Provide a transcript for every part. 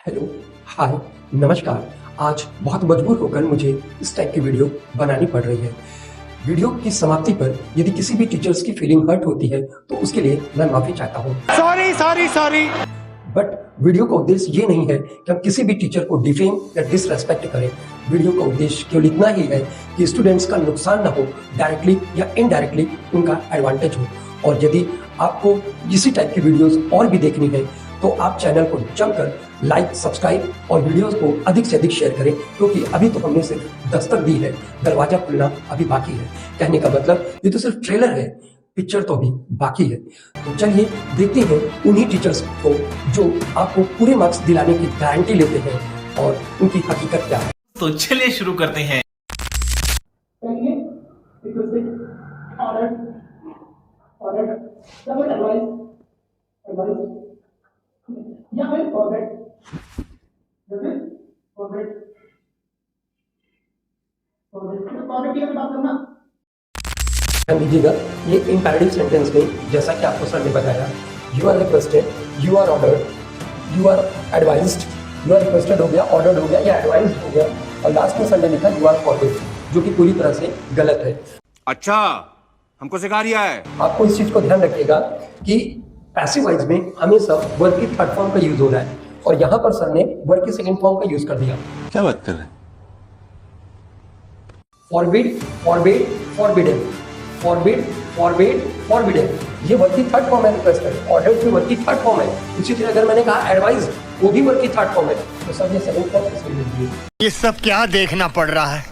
Hello, हाय, नमस्कार। आज बहुत मजबूर होकर मुझे इस टाइप की वीडियो बनानी पड़ रही है। वीडियो की समाप्ति पर यदि किसी भी टीचर्स की फीलिंग हर्ट होती है तो उसके लिए मैं माफी चाहता हूँ। सॉरी। बट वीडियो का उद्देश्य ये नहीं है कि हम किसी भी टीचर को डिफेम या डिसरेस्पेक्ट करें। वीडियो का उद्देश्य केवल इतना ही है कि स्टूडेंट्स का नुकसान ना हो, डायरेक्टली या इनडायरेक्टली उनका एडवांटेज हो। और यदि आपको इसी टाइप की वीडियोस और भी देखनी है तो आप चैनल को जमकर लाइक, सब्सक्राइब और वीडियोस को अधिक से अधिक शेयर करें, क्योंकि अभी तो हमने सिर्फ दस्तक दी है, दरवाजा खुलना अभी बाकी है। कहने का मतलब ये तो सिर्फ ट्रेलर है, पिक्चर तो अभी बाकी है। तो चलिए देखते हैं उन्हीं टीचर्स को जो आपको पूरे मार्क्स दिलाने की गारंटी लेते हैं और उनकी हकीकत क्या है। तो चलिए शुरू करते हैं। ध्यान दीजिएगा, ये इम्पेरेटिव सेंटेंस में जैसा कि आपको सर ने बताया, you are requested, you are ordered, you are advised, you are requested हो गया, ऑर्डर्ड हो गया या एडवाइज्ड हो गया, और लास्ट में सर ने लिखा यू आर फॉरबिड, जो कि पूरी तरह से गलत है। अच्छा, हमको सिखा रिया है। आपको इस चीज को ध्यान रखिएगा कि पैसिव वॉइस में हमेशा वर्ब की थर्ड फॉर्म का यूज हो रहा है, और यहाँ पर सर ने वर्ब की सेकंड फॉर्म का यूज कर दिया। क्या बात कर रहे हैं? Forbid, forbid, forbidden, forbid, forbid, forbidden, ये वर्ब की थर्ड फॉर्म है। रिक्वेस्टेड, ऑर्डर्ड भी वर्ब की थर्ड फॉर्म है। इसी तरह अगर मैंने कहा एडवाइज, वो भी वर्ब की थर्ड फॉर्म है। तो सब ये सेकंड फॉर्म किसके लिए दिए? ये सब क्या देखना पड़ रहा है?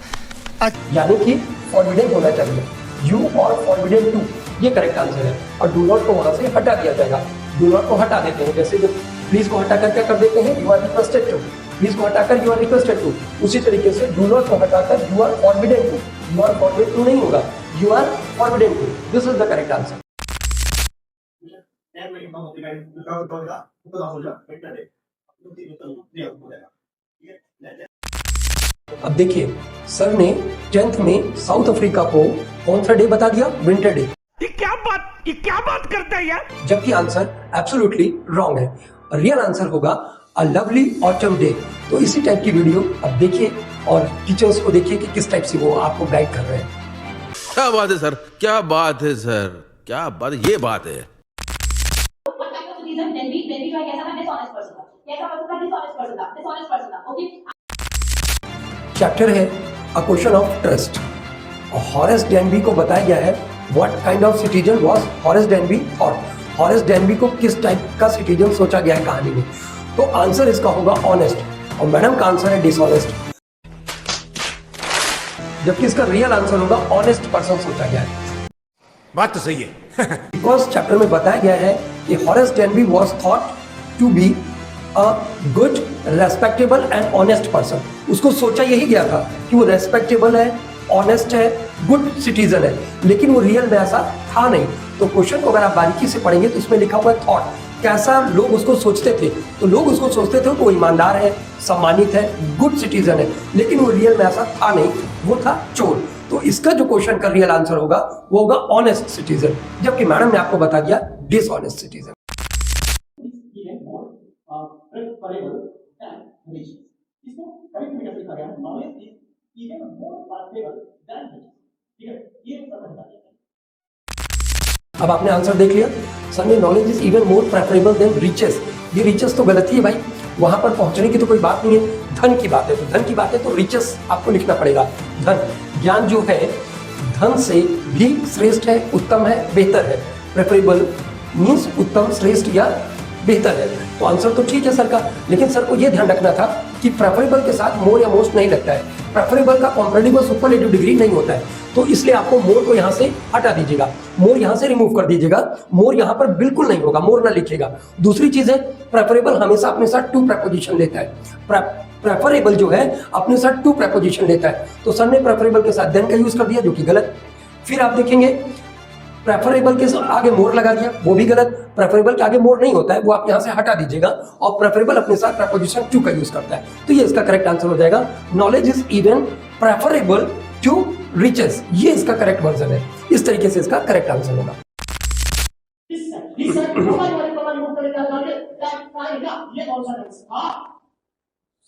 यानी कि फॉरबिडन होना चाहिए। यू और फॉरबिडन टू, ये करेक्ट आंसर है। और डू नॉट को वहां से हटा दिया जाएगा। डू नॉट को हटा देते हैं, जैसे जो प्लीज को हटाकर क्या कर देते हैं, you are requested to. Please को हटाकर यू आर रिक्वेस्टेड टू। उसी तरीके से डू नॉट को हटाकर you are forbidden to. You are forbidden to नहीं होगा, you are forbidden to. This is the correct answer. अब देखिए, सर ने 10th में साउथ अफ्रीका को कौन सा डे बता दिया? Winter day. ये क्या बात करता है यार? जबकि आंसर एब्सोल्युटली रॉन्ग है। रियल आंसर होगा अ लवली ऑटम डे। तो इसी टाइप की वीडियो अब देखिए और टीचर्स को देखिए कि किस टाइप से वो आपको गाइड कर रहे हैं। क्या बात है सर, क्या बात है सर, क्या बात है, ये बात है। चैप्टर है a question of trust. Horace डैनबी को बताया गया है what kind of citizen was Horace डैनबी thought. Horace डैनबी को किस टाइप का सिटीजन सोचा गया है कहानी में? तो आंसर इसका होगा ऑनेस्ट, और मैडम का आंसर है डिसऑनेस्ट। जबकि इसका रियल आंसर होगा ऑनेस्ट पर्सन सोचा गया है। बात तो सही है। बिकॉज चैप्टर में बताया गया है कि Horace Danby was thought to be a good, respectable and honest person. उसको सोचा यही गया था कि वो रेस्पेक्टेबल है, ऑनेस्ट है, गुड सिटीजन है, लेकिन वो रियल में ऐसा था नहीं। तो क्वेश्चन को अगर आप बारीकी से पढ़ेंगे तो इसमें लिखा हुआ है थॉट, कैसा लोग उसको सोचते थे। तो लोग उसको सोचते थे वो ईमानदार है, सम्मानित है, गुड सिटीजन है, लेकिन वो रियल में ऐसा था नहीं, वो था चोर। तो इसका जो क्वेश्चन का रियल आंसर होगा वो होगा ऑनेस्ट सिटीजन, जबकि मैडम ने आपको बता दिया डिसऑनेस्ट सिटीजन। अब आपने आंसर देख लिया। सर ने knowledge is even more preferable than riches. ये रिचेस तो गलत ही है भाई, वहां पर पहुंचने की तो कोई बात नहीं है। धन की बात है तो धन की बात है तो रिचेस आपको लिखना पड़ेगा। धन, ज्ञान जो है धन से भी श्रेष्ठ है, उत्तम है, बेहतर है। प्रेफरेबल मीन्स उत्तम, श्रेष्ठ या बेहतर है। तो आंसर तो ठीक है सर का, लेकिन सर को यह ध्यान रखना था कि प्रेफरेबल के साथ मोर या मोस्ट नहीं लगता है। प्रेफरेबल का कॉम्परेटिव और सुपरलेटिव डिग्री नहीं होता है। तो इसलिए आपको मोर को यहाँ से हटा दीजिएगा, मोर यहाँ से रिमूव कर दीजिएगा। मोर यहाँ पर बिल्कुल नहीं होगा, मोर ना लिखिएगा। दूसरी चीज है, प्रेफरेबल हमेशा अपने साथ टू प्रेपोजिशन लेता है। प्रेफरेबल जो है अपने साथ टू प्रेपोजिशन लेता है। तो सर ने प्रेफरेबल के साथ देन का यूज कर दिया, जो कि गलत। फिर आप देखेंगे प्रेफरेबल के आगे मोर लगा दिया, वो भी गलत। प्रेफरेबल के आगे मोर नहीं होता है, वो आप यहाँ से हटा दीजिएगा, और प्रेफरेबल अपने साथ प्रेपोजिशन टू का यूज करता है। तो ये इसका करेक्ट आंसर हो जाएगा। Knowledge is even preferable to riches, ये इसका करेक्ट वर्जन है। इस तरीके से इसका करेक्ट आंसर होगा।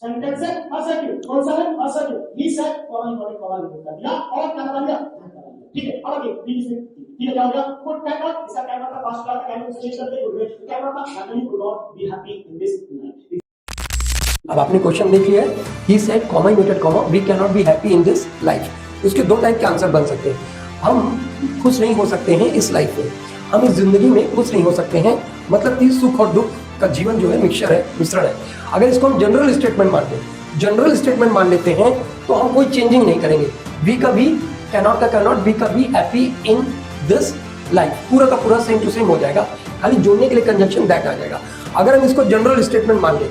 सेंटेंस है असर्टिव, कौन सा है assertive. He said comma important comma लिख दिया और क्या बता दिया, ठीक है। अब आगे बी से ठीक है, क्या हो गया कुड कैन नॉट, इसका कैन नॉट का past class can not change करते हुए कैन नॉट का family could not be happy in this life. अब आपने क्वेश्चन देख लिया है, he said comma inverted comma we can not be happy in this life. उसके दो टाइप के आंसर बन सकते हैं। हम खुश नहीं हो सकते हैं इस लाइफ में, हम इस जिंदगी में खुश नहीं हो सकते हैं, मतलब कि सुख और दुख का जीवन जो है मिक्सचर है, मिश्रण है। अगर इसको हम जनरल स्टेटमेंट मान लें, जनरल स्टेटमेंट मान लेते हैं तो हम कोई चेंजिंग नहीं करेंगे। वी का भी कैनॉट का कैनॉट, वी का भी हैप्पी इन दिस लाइफ, पूरा का पूरा सेम टू सेम हो जाएगा, खाली जोड़ने के लिए कंजंक्शन दैट आ जाएगा। अगर हम इसको जनरल स्टेटमेंट मान लें,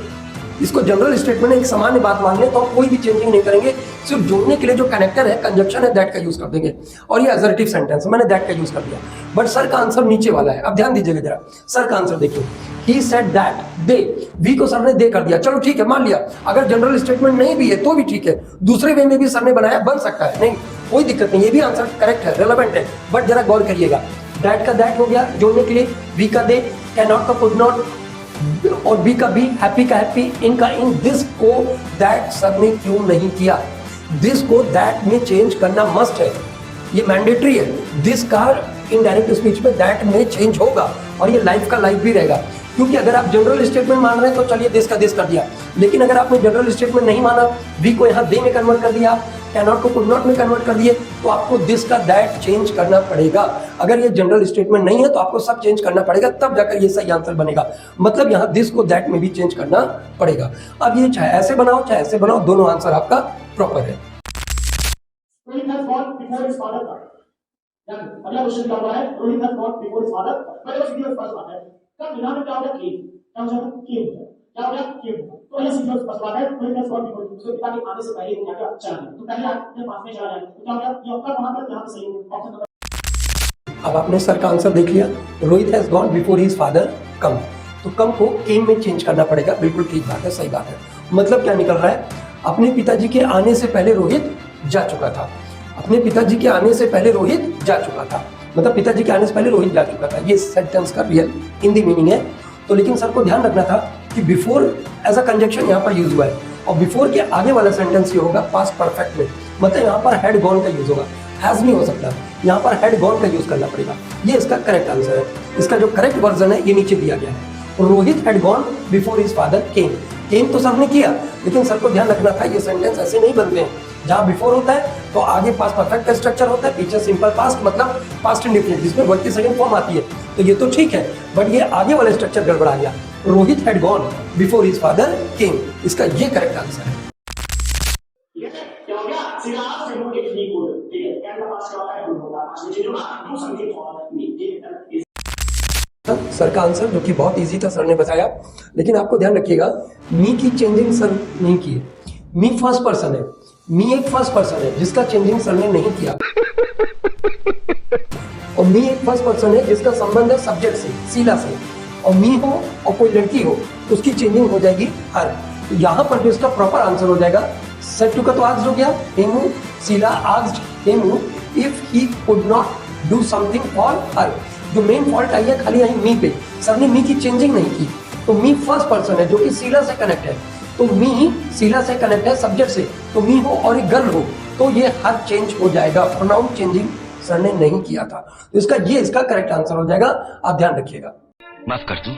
इसको जनरल स्टेटमेंट एक सामान्य बात मान लें तो हम कोई भी चेंजिंग नहीं करेंगे, सिर्फ जोड़ने के लिए जो कनेक्टर है, कंजंक्शन है, दैट का यूज कर देंगे। और ये असर्टिव सेंटेंस है, मैंने दैट का यूज कर दिया। बट सर का आंसर नीचे वाला है, अब ध्यान दीजिएगा जरा। सर का आंसर देखिए, he said that they, we को सर ने दे कर दिया, चलो ठीक है मान लिया। अगर जनरल स्टेटमेंट नहीं भी है तो भी ठीक है, दूसरे वे में भी सर ने बनाया, बन सकता है, नहीं कोई दिक्कत नहीं, ये भी आंसर करेक्ट है, रेलेवेंट है। बट जरा गौर करिएगा, दैट का दैट हो गया जोड़ने के लिए, वी का दे, कैन नॉट का कुड नॉट, और बी का बी, हैप्पी का हैप्पी, इनका इन, दिस को दैट सर ने क्यों नहीं किया। दिस को दैट में चेंज करना मस्ट है, ये मैंडेटरी है। दिस का इनडायरेक्ट स्पीच में दैट में चेंज होगा और ये लाइफ का लाइफ भी रहेगा। क्योंकि अगर आप जनरल स्टेटमेंट मान रहे हैं तो चलिए दिस का दिस कर दिया, लेकिन अगर आपने जनरल स्टेटमेंट नहीं माना, वी को यहाँ दे में कन्वर्ट कर दिया, कैन नॉट को कुड नॉट में कन्वर्ट कर दिए, तो आपको दिस का दैट चेंज करना पड़ेगा। अगर ये जनरल स्टेटमेंट नहीं है तो आपको सब चेंज करना पड़ेगा, तब जाकर ये सही आंसर बनेगा। मतलब यहाँ दिस को दैट में भी चेंज करना पड़ेगा। अब ये चाहे ऐसे बनाओ चाहे ऐसे बनाओ, दोनों आंसर आपका प्रॉपर है। Rohit has gone before his father कम। अगला क्वेश्चन क्या हुआ है, Rohit has gone before his father. पहले बस सीधी फर्स्ट बात है, कब बिना में क्या हो गया केम, क्या हो जाता केम, क्या हो गया केम। तो ये सीधी फर्स्ट बात है, रोहित हैज गॉन बिफोर, उसके पिता के आने से पहले वो क्या चला गया, तो पहले आपके पास में चला गया, तो क्या हो गया ये आपका वहां पर यहां पे सही है ऑप्शन नंबर। अब आपने सर का आंसर देख लिया, Rohit has gone before his father कम, तो कम को केम में चेंज करना पड़ेगा। बिल्कुल ठीक बात है, सही बात है। मतलब क्या निकल रहा है, अपने पिताजी के आने से पहले रोहित जा चुका था, अपने पिताजी के आने से पहले रोहित जा चुका था, मतलब पिताजी के आने से पहले रोहित जा चुका था। ये सेंटेंस का रियल हिंदी मीनिंग है। तो लेकिन सर को ध्यान रखना था कि बिफोर एज अ कंजंक्शन यहाँ पर यूज हुआ है, और बिफोर के आगे वाला सेंटेंस ये होगा पास्ट परफेक्ट में, मतलब यहाँ पर हैड गॉन का यूज होगा, हैज नहीं हो सकता, यहाँ पर हैड गॉन का यूज करना पड़ेगा। ये इसका करेक्ट आंसर है। इसका जो करेक्ट वर्जन है ये नीचे दिया गया है, Rohit had gone before his father came. Came तो सर ने किया, लेकिन सर को ध्यान रखना था ये सेंटेंस ऐसे नहीं बनते हैं। जहाँ बिफोर होता है तो आगे पास्ट परफेक्ट का स्ट्रक्चर होता है, पीछे सिंपल पास्ट मतलब पास्ट इंडिफिनिट, जिसमें वर्ब की सेकंड फॉर्म आती है, तो ये तो ठीक है। बट ये आगे वाला स्ट्रक्चर गड़बड़ा गया, Rohit had gone before his father केम, इसका ये करेक्ट आंसर है। क्या हो गया सीधा आप से बोल के ठीक हो, ठीक है। कैन का पास क्या होता है, होगा पास में चेंज होगा, डू समथिंग फॉर मी, ठीक है। सर का आंसर जो कि बहुत इजी था, सर ने बताया, लेकिन आपको ध्यान रखिएगा मी की चेंजिंग सर नहीं की है। मी फर्स्ट पर्सन है, मी एक फर्स्ट पर्सन है जिसका चेंजिंग सर ने नहीं किया, और मी एक फर्स्ट पर्सन है जिसका संबंध है सब्जेक्ट से, शीला से, और मी हो और कोई लड़की हो उसकी चेंजिंग हो जाएगी हर। तो यहाँ पर जो इसका प्रॉपर आंसर हो जाएगा, सेड टू का तो आस्क्ड हो गया, Hemu, Sheela asked Hemu if he could not do something for her. जो मेन फॉल्ट आई है खाली आई मी पे, सर ने मी की चेंजिंग नहीं की। तो मी फर्स्ट पर्सन है जो कि शीला से कनेक्ट है, तो मी शीला से कनेक्ट है सब्जेक्ट से, तो मी हो और एक गर्ल हो तो ये हर चेंज हो जाएगा, प्रोनाउन चेंजिंग सर ने नहीं किया था। तो इसका करेक्ट आंसर हो जाएगा, आप ध्यान रखिएगा। माफ कर दूं?